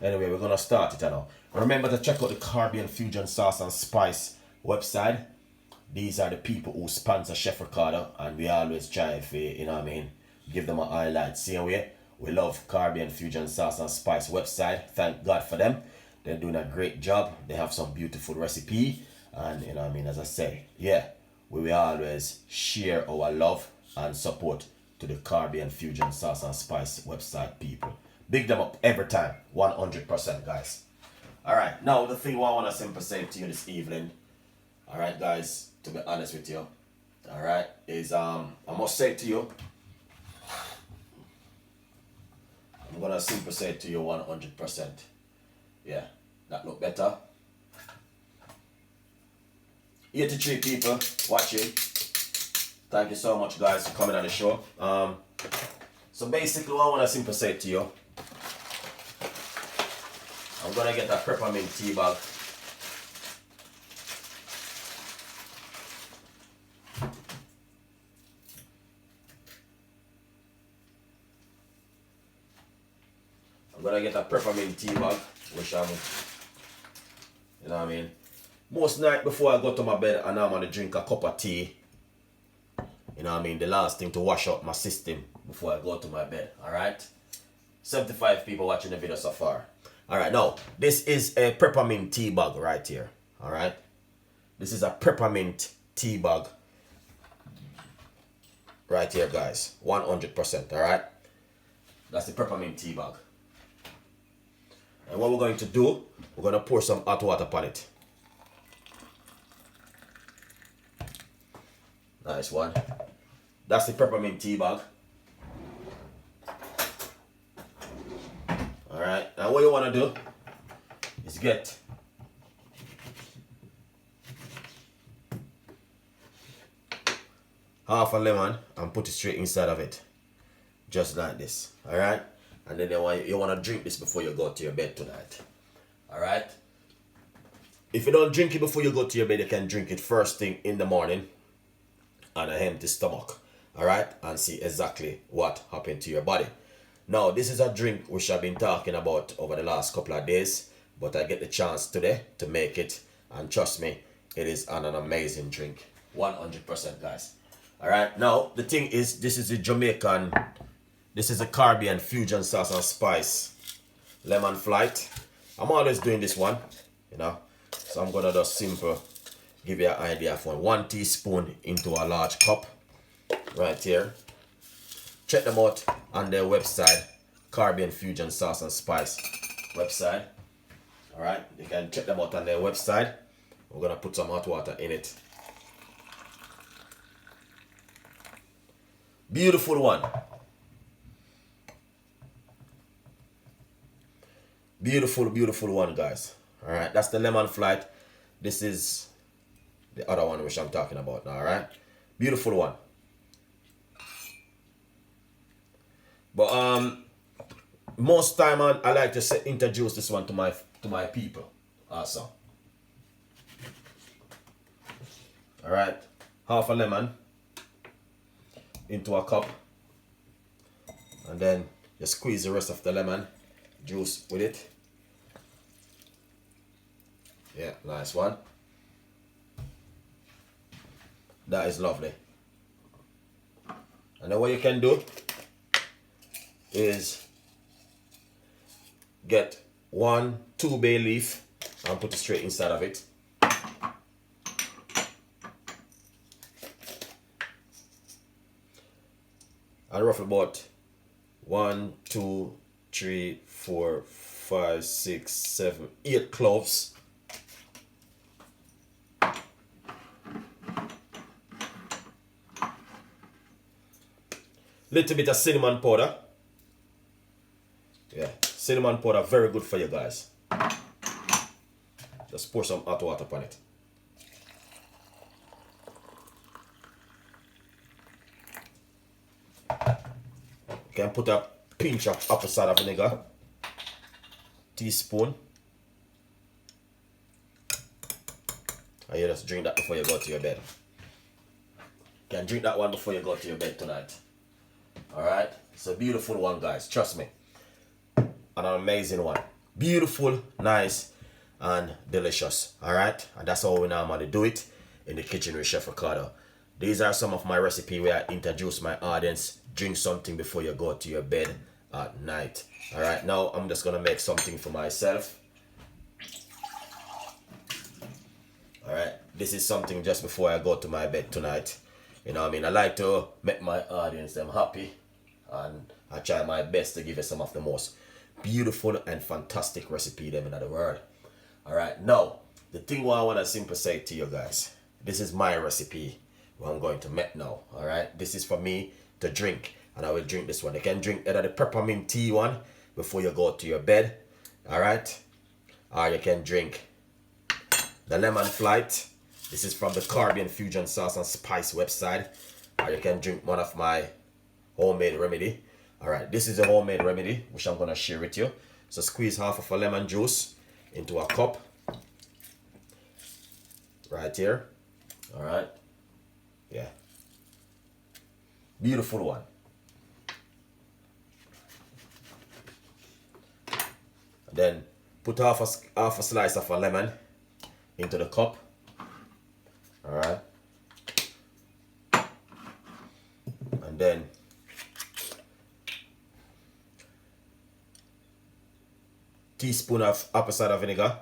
Anyway, we're gonna start it now. Remember to check out the Caribbean Fusion Sauce and Spice website. These are the people who sponsor Chef Ricardo, and we always try to, give them a highlight. Same way, we love Caribbean Fusion Sauce and Spice website. Thank God for them. They're doing a great job. They have some beautiful recipe, and as I say, yeah, we will always share our love and support to the Caribbean Fusion Sauce and Spice website people. Big them up every time, 100%, guys. All right, now the thing I want to simply say to you this evening, all right, guys, to be honest with you, all right, is I must say to you, I'm gonna simply say to you 100%. Yeah, that look better. 83 people watching. Thank you so much, guys, for coming on the show. So basically, what I want to simply say to you, I'm gonna get a peppermint tea bag. I'm gonna get a peppermint tea bag, which most night before I go to my bed, and I'm gonna drink a cup of tea. The last thing to wash out my system before I go to my bed. All right. 75 people watching the video so far. All right, now this is a peppermint tea bag right here. All right, this is a peppermint tea bag right here, guys. 100%. All right, that's the peppermint tea bag. And what we're going to do, we're going to pour some hot water upon it. Nice one. That's the peppermint tea bag. Alright, now what you want to do is get half a lemon and put it straight inside of it. Just like this. Alright? And then you want to drink this before you go to your bed tonight. Alright? If you don't drink it before you go to your bed, you can drink it first thing in the morning on an empty stomach. Alright? And see exactly what happened to your body. Now, this is a drink which I've been talking about over the last couple of days, but I get the chance today to make it, and trust me, it is an amazing drink. 100%, guys. Alright, now, the thing is, this is a Caribbean Fusion Sauce and Spice Lemon Flight. I'm always doing this one, so I'm gonna just simple give you an idea of 1 teaspoon into a large cup, right here. Check them out on their website, Caribbean Fusion Sauce and Spice website. Alright, you can check them out on their website. We're gonna put some hot water in it. Beautiful one. Beautiful, beautiful one, guys. Alright, that's the lemon flight. This is the other one which I'm talking about now, alright? Beautiful one. But most time I like to introduce this one to my people also. All right, half a lemon into a cup, and then you squeeze the rest of the lemon juice with it. Yeah, nice one. That is lovely. And then what you can do is get 2 bay leaf and put it straight inside of it. And roughly about 1, 2, 3, 4, 5, 6, 7, 8 cloves. Little bit of cinnamon powder. Yeah, cinnamon powder, very good for you guys. Just pour some hot water upon it. You can put a pinch of apple cider vinegar, teaspoon. And you just drink that before you go to your bed. You can drink that one before you go to your bed tonight. Alright, it's a beautiful one, guys, trust me. An amazing one. Beautiful, nice, and delicious. Alright? And that's how we normally do it in the kitchen with Chef Ricardo. These are some of my recipes where I introduce my audience. Drink something before you go to your bed at night. Alright, now I'm just gonna make something for myself. Alright, this is something just before I go to my bed tonight. You know what I mean? I like to make my audience them happy, and I try my best to give you some of the most beautiful and fantastic recipe them in the world. Alright, now the thing what I want to simply say to you guys, this is my recipe what I'm going to make now. Alright, this is for me to drink, and I will drink this one. You can drink either the peppermint tea one before you go to your bed, alright, or you can drink the lemon flight. This is from the Caribbean Fusion Sauce and Spice website. Or you can drink one of my homemade remedy. Alright, this is a homemade remedy which I'm going to share with you. So squeeze half of a lemon juice into a cup. Right here. Alright. Yeah. Beautiful one. And then put half a slice of a lemon into the cup. Alright. And then teaspoon of apple cider vinegar.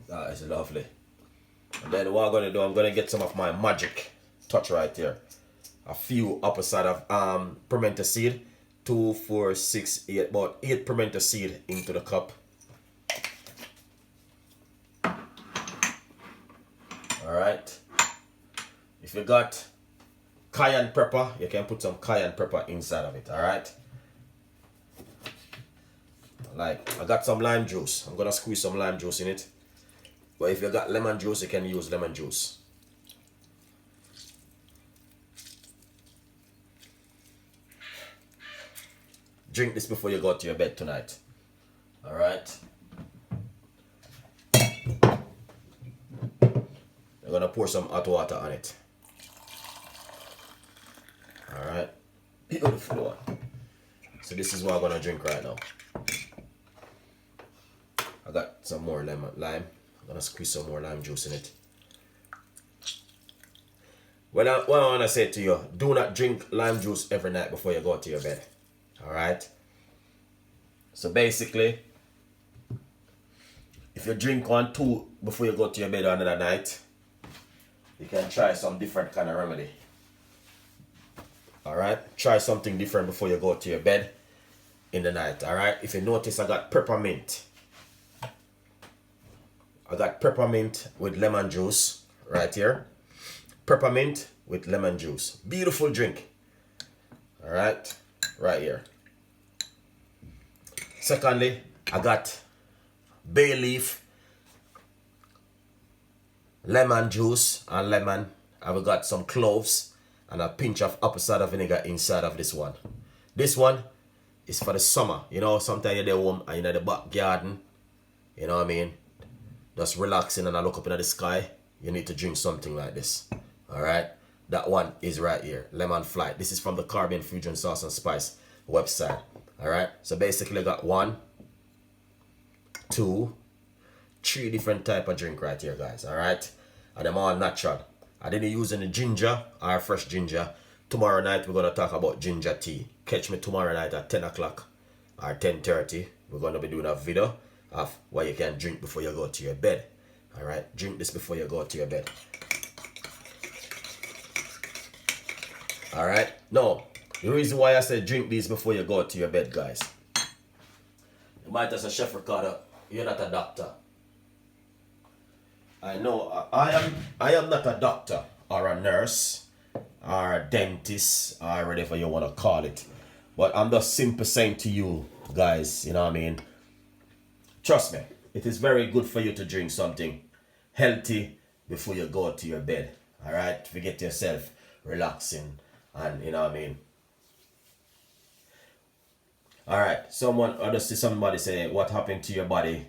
That is lovely. And then what I'm going to do, I'm going to get some of my magic touch right here. A few apple cider pimento seed. 2, 4, 6, 8, about 8 pimento seed into the cup. Alright. If you got cayenne pepper, you can put some cayenne pepper inside of it. Alright. Like, I got some lime juice. I'm gonna squeeze some lime juice in it. But if you got lemon juice, you can use lemon juice. Drink this before you go to your bed tonight. Alright. You're gonna pour some hot water on it. Alright. Beautiful one. So this is what I'm gonna drink right now. I got some more lime. I'm gonna squeeze some more lime juice in it. What I wanna say to you, do not drink lime juice every night before you go to your bed. Alright. So basically, if you drink 1, 2 before you go to your bed another night, you can try some different kind of remedy. Alright. Try something different before you go to your bed in the night. Alright. If you notice, I got peppermint. I got peppermint with lemon juice right here. Peppermint with lemon juice. Beautiful drink. Alright. Right here. Secondly, I got bay leaf, lemon juice and lemon. I've got some cloves and a pinch of apple cider vinegar inside of this one. This one is for the summer. You know, sometimes you're there home and you're in the back garden. You know what I mean? Just relaxing and I look up into the sky. You need to drink something like this. Alright? That one is right here. Lemon flight. This is from the Caribbean Fusion Sauce and Spice website. Alright? So basically I got 1, 2, 3 different type of drink right here, guys. Alright? And them all natural. I didn't use any ginger or fresh ginger. Tomorrow night we're going to talk about ginger tea. Catch me tomorrow night at 10 o'clock or 10:30. We're going to be doing a video of what you can drink before you go to your bed. Alright? Drink this before you go to your bed. Alright? Now, the reason why I said drink these before you go to your bed, guys. You might as a Chef Ricardo, you're not a doctor. I know I am not a doctor or a nurse or a dentist or whatever you want to call it. But I'm just simply saying to you guys, you know what I mean? Trust me, it is very good for you to drink something healthy before you go to your bed. Alright? To get yourself relaxing and you know what I mean? Alright, I just see somebody say what happened to your body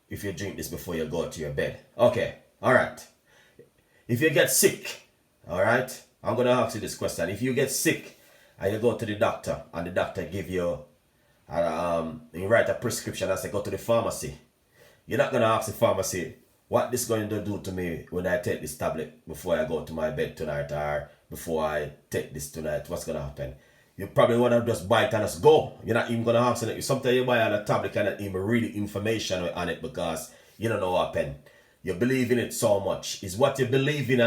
if you drink this before you go to your bed. Okay, alright. If you get sick, alright, I'm gonna ask you this question. If you get sick and you go to the doctor, and the doctor give you, you write a prescription and say go to the pharmacy. You're not gonna ask the pharmacy what this going to do to me when I take this tablet before I go to my bed tonight, or before I take this tonight. What's gonna happen? You probably wanna just buy it and just go. You're not even gonna ask it. Sometimes you buy a tablet and not even read the information on it because you don't know what happened. You believe in it so much. Is what you believe in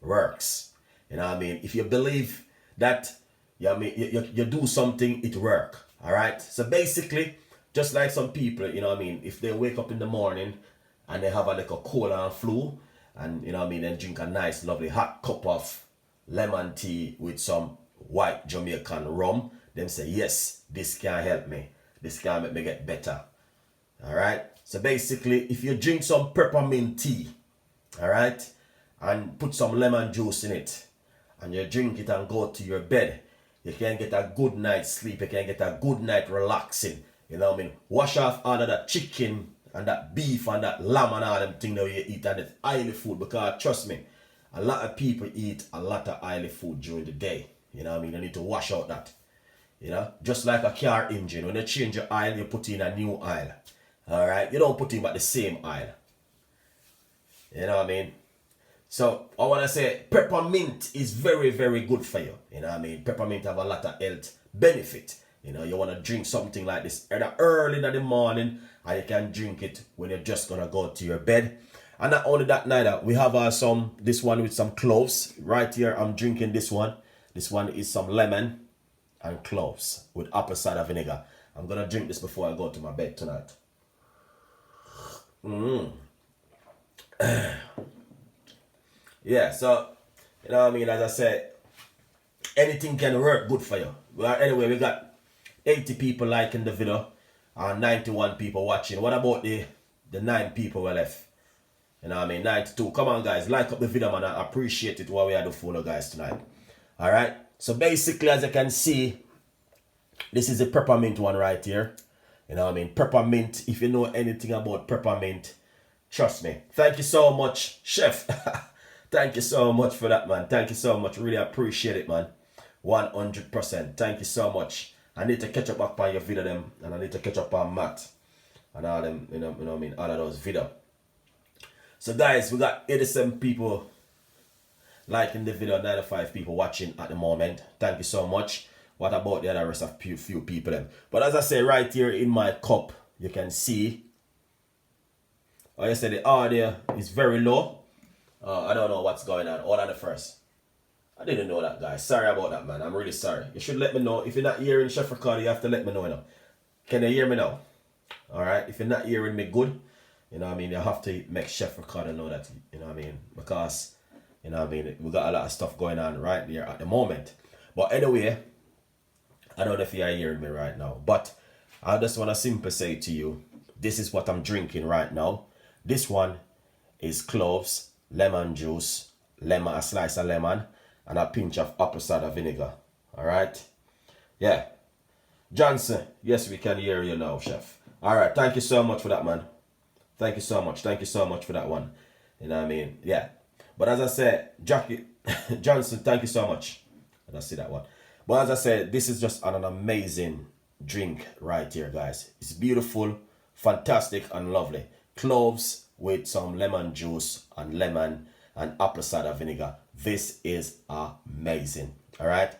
works. You know what I mean? If you believe that you do something, it work. Alright? So basically, just like some people, you know what I mean, if they wake up in the morning and they have a little cold and flu, and you know what I mean, and drink a nice lovely hot cup of lemon tea with some white Jamaican rum, them say, yes, this can help me. This can make me get better. Alright? So basically, if you drink some peppermint tea, alright, and put some lemon juice in it, and you drink it and go to your bed, you can get a good night's sleep. You can get a good night relaxing. You know what I mean? Wash off all of that chicken and that beef and that lamb and all them things that you eat, and it's oily food, because trust me, a lot of people eat a lot of oily food during the day. You know what I mean? You need to wash out that. You know? Just like a car engine. When you change your oil, you put in a new oil. Alright? You don't put in but the same oil. You know what I mean? So, I want to say peppermint is very, very good for you. You know what I mean? Peppermint have a lot of health benefit. You know, you want to drink something like this early in the morning, and you can drink it when you're just going to go to your bed. And not only that, neither. We have this one with some cloves. Right here, I'm drinking this one. This one is some lemon and cloves with apple cider vinegar. I'm going to drink this before I go to my bed tonight. Yeah, so, you know what I mean, as I said, anything can work good for you. Well, anyway, we got 80 people liking the video and 91 people watching. What about the 9 people were left? You know what I mean, 92. Come on, guys, like up the video, man. I appreciate it while we are the follow, guys, tonight. Alright, so basically, as you can see, this is a peppermint one right here. You know what I mean, peppermint. If you know anything about peppermint, trust me. Thank you so much, Chef. Thank you so much for that, man. Thank you so much. Really appreciate it, man. 100%. Thank you so much. I need to catch up on your video, them, and I need to catch up on Matt and all them, you know what I mean, all of those videos. So, guys, we got 87 people liking the video, 95 people watching at the moment. Thank you so much. What about the other rest of few people, them? But as I say, right here in my cup, you can see. Oh, you said the audio is very low. I don't know what's going on. Hold on the first. I didn't know that, guys. Sorry about that, man. I'm really sorry. You should let me know. If you're not hearing Chef Ricardo, you have to let me know, you know. Can you hear me now? Alright? If you're not hearing me good, you know what I mean, you have to make Chef Ricardo know that, you know what I mean? Because, you know what I mean, we got a lot of stuff going on right here at the moment. But anyway, I don't know if you're hearing me right now. But I just want to simply say to you, this is what I'm drinking right now. This one is cloves, lemon juice, a slice of lemon, and a pinch of apple cider vinegar. Alright? Yeah. Johnson, yes, we can hear you now, Chef. Alright, thank you so much for that, man. Thank you so much. Thank you so much for that one. You know what I mean? Yeah. But as I said, Jackie Johnson, thank you so much. And I see that one. But as I said, this is just an amazing drink right here, guys. It's beautiful, fantastic, and lovely. Cloves with some lemon juice and lemon and apple cider vinegar. This is amazing. All right.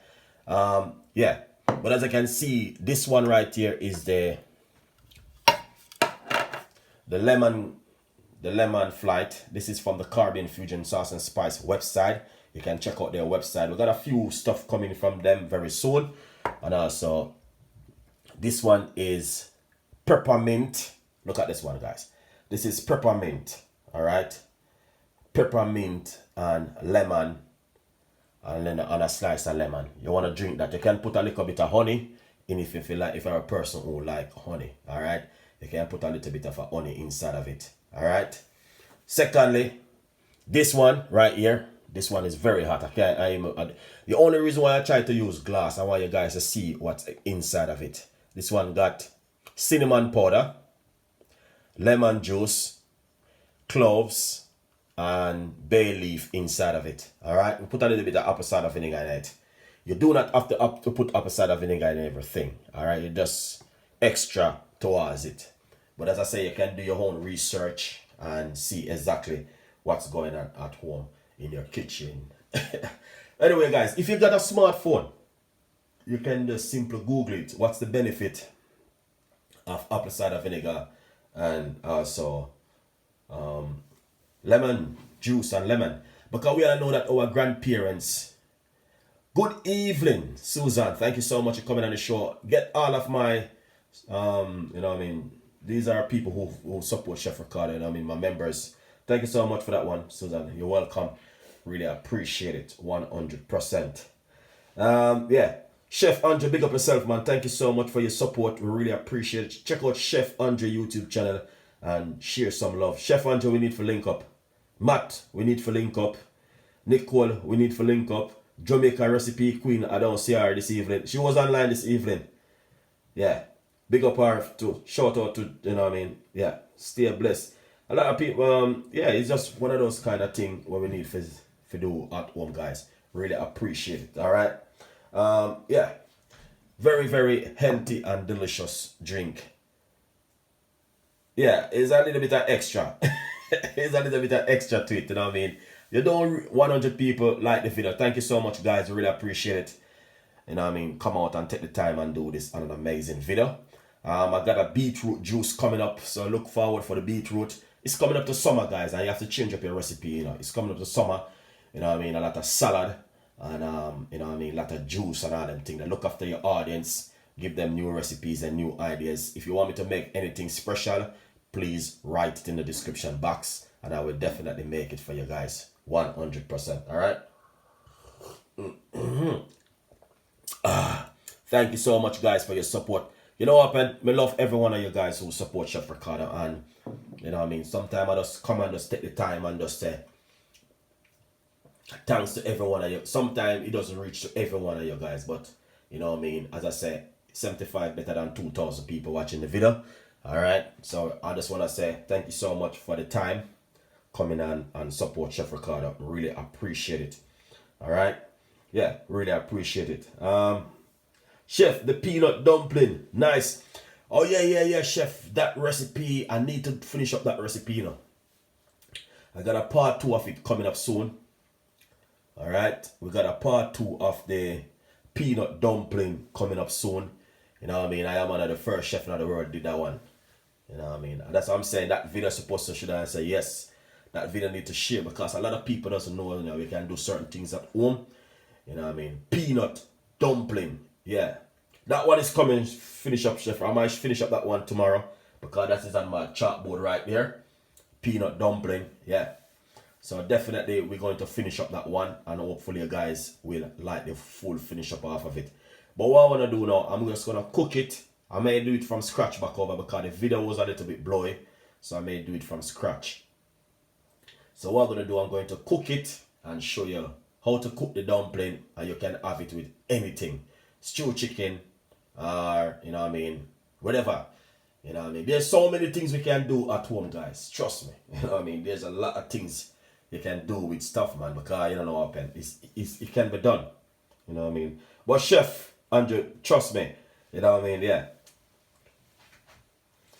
Yeah. But as I can see, this one right here is the lemon flight. This is from the Caribbean Fusion Sauce and Spice website. You can check out their website. We got a few stuff coming from them very soon. And also, this one is peppermint. Look at this one, guys. This is peppermint. All right. Peppermint and lemon. And then a slice of lemon. You want to drink that. You can put a little bit of honey in if you feel like, if you're a person who like honey. All right. You can put a little bit of honey inside of it. All right. Secondly, this one right here. This one is very hot. The only reason why I try to use glass, I want you guys to see what's inside of it. This one got cinnamon powder, lemon juice, cloves, and bay leaf inside of it. All right. We put a little bit of apple cider vinegar in it. You do not have to put apple cider vinegar in everything. All right, you just extra towards it. But as I say, you can do your own research and see exactly what's going on at home in your kitchen. Anyway, guys, if you've got a smartphone, you can just simply Google it. What's the benefit of apple cider vinegar and also lemon juice and lemon? Because we all know that our grandparents. Good evening, Susan. Thank you so much for coming on the show. Get all of my, these are people who support Chef Ricardo. My members. Thank you so much for that one, Susan. You're welcome. Really appreciate it, 100%. Yeah. Chef Andre, big up yourself, man. Thank you so much for your support. We really appreciate it. Check out Chef Andre YouTube channel and share some love. Chef Andre, we need to link up. Matt, we need to link up. Nicole, we need to link up. Jamaica recipe queen, I don't see her this evening. She was online this evening. Yeah. Big up her too. Shout out to, Yeah. Stay blessed. A lot of people, it's just one of those kind of things what we need to do at home, guys. Really appreciate it. Alright. Yeah. Very, very healthy and delicious drink. Yeah, it's a little bit of extra. It's a little bit of extra to it, you know what I mean? You don't 100 people like the video. Thank you so much, guys. Really appreciate it. You know what I mean? Come out and take the time and do this on an amazing video. I got a beetroot juice coming up, so look forward for the beetroot. It's coming up to summer, guys, and you have to change up your recipe, you know. It's coming up to summer, you know what I mean? A lot of salad and, you know what I mean? A lot of juice and all them things. Look after your audience. Give them new recipes and new ideas. If you want me to make anything special, please write it in the description box, and I will definitely make it for you guys. 100%. Alright. Thank you so much, guys, for your support. You know what, man? I love every one of you guys who support Chef Ricardo. And you know what I mean? Sometimes I just come and just take the time and just say thanks to every one of you. Sometimes it doesn't reach to every one of you guys, but you know what I mean? As I say, 75 better than 2,000 people watching the video. Alright. So I just want to say thank you so much for the time coming on and support Chef Ricardo. Really appreciate it. Alright. Yeah, really appreciate it. Chef, the peanut dumpling. Nice. Oh yeah, chef. That recipe, I need to finish up that recipe, you know. I got a part 2 of it coming up soon. Alright. We got a part 2 of the peanut dumpling coming up soon. You know what I mean? I am one of the first chef in the world did that one. You know what I mean? And that's what I'm saying. That video supposed to should I say yes. That video need to share, because a lot of people doesn't know, you know, we can do certain things at home. You know what I mean? Peanut dumpling. Yeah. That one is coming. Finish up, chef. I might finish up that one tomorrow, because that is on my chalkboard right there. Peanut dumpling. Yeah. So definitely we're going to finish up that one, and hopefully you guys will like the full finish up off of it. But what I want to do now, I'm just going to cook it. I may do it from scratch back over, because the video was a little bit blurry. So I may do it from scratch. So what I'm going to do, I'm going to cook it and show you how to cook the dumpling, and you can have it with anything. Stew chicken, or, you know what I mean, whatever. You know what I mean? There's so many things we can do at home, guys. Trust me. You know what I mean? There's a lot of things you can do with stuff, man, because you don't know what happened. It can be done. You know what I mean? But Chef Andrew, trust me. You know what I mean? Yeah.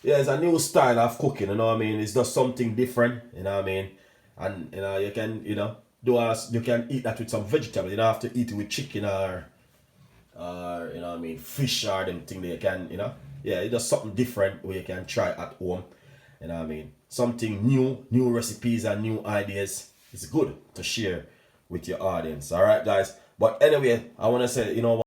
Yeah, it's a new style of cooking, you know what I mean? It's just something different, you know what I mean? And you know, you can, you know, you can eat that with some vegetables. You don't have to eat it with chicken or you know what I mean, fish or them thing that you can, you know. Yeah, it's just something different where you can try at home. You know what I mean? Something new recipes and new ideas. It's good to share with your audience. Alright, guys. But anyway, I wanna say, you know what?